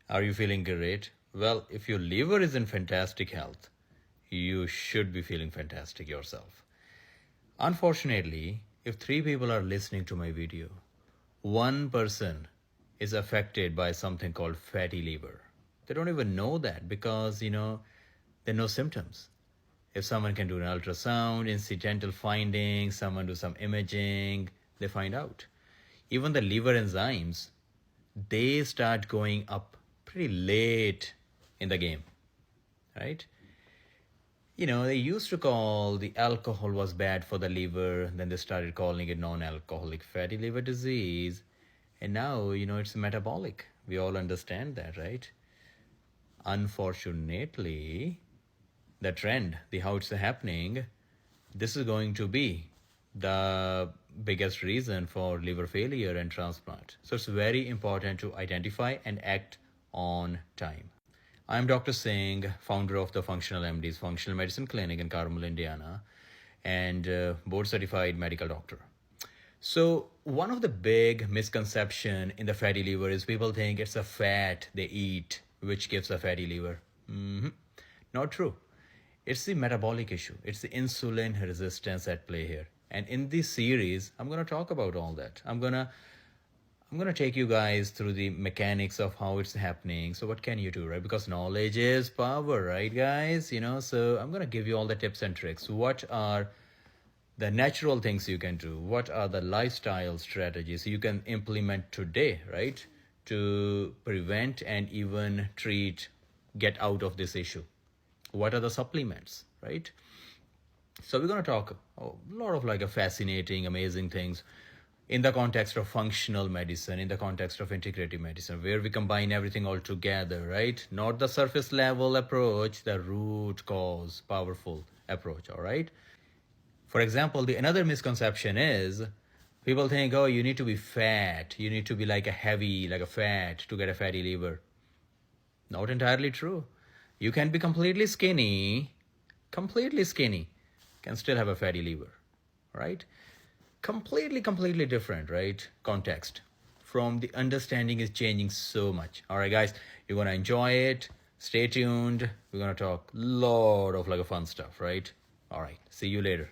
Are you feeling great? Well, if your liver is in fantastic health, you should be feeling fantastic yourself. Unfortunately, if three people are listening to my video, one person is affected by something called fatty liver. They don't even know that because, there are no symptoms. If someone can do an ultrasound, incidental findings, someone do some imaging, they find out. Even the liver enzymes, they start going up pretty late in the game, right? They used to call the alcohol was bad for the liver, then they started calling it non-alcoholic fatty liver disease, and now, it's metabolic. We all understand that, right? Unfortunately, the trend, the how it's happening, this is going to be the biggest reason for liver failure and transplant. So it's very important to identify and act on time. I'm Dr. Singh, founder of the Functional MDs Functional Medicine Clinic in Carmel, Indiana, and board certified medical doctor. So one of the big misconception in the fatty liver is people think it's a fat they eat which gives a fatty liver. Not true. It's the metabolic issue. It's the insulin resistance at play here. And in this series, I'm going to talk about all that. I'm going to take you guys through the mechanics of how it's happening. So what can you do, right? Because knowledge is power, right, guys? So I'm going to give you all the tips and tricks. What are the natural things you can do? What are the lifestyle strategies you can implement today, right? To prevent and even get out of this issue. What are the supplements, right? So we're going to talk a lot of like a fascinating, amazing things in the context of functional medicine, in the context of integrative medicine, where we combine everything all together, right? Not the surface level approach, the root cause, powerful approach, all right? For example, another misconception is people think, oh, you need to be fat. You need to be like a fat to get a fatty liver. Not entirely true. You can be completely skinny, can still have a fatty liver, right? Completely different, right? Context from the understanding is changing so much. All right, guys, you're going to enjoy it. Stay tuned. We're going to talk a lot of like a fun stuff, right? All right. See you later.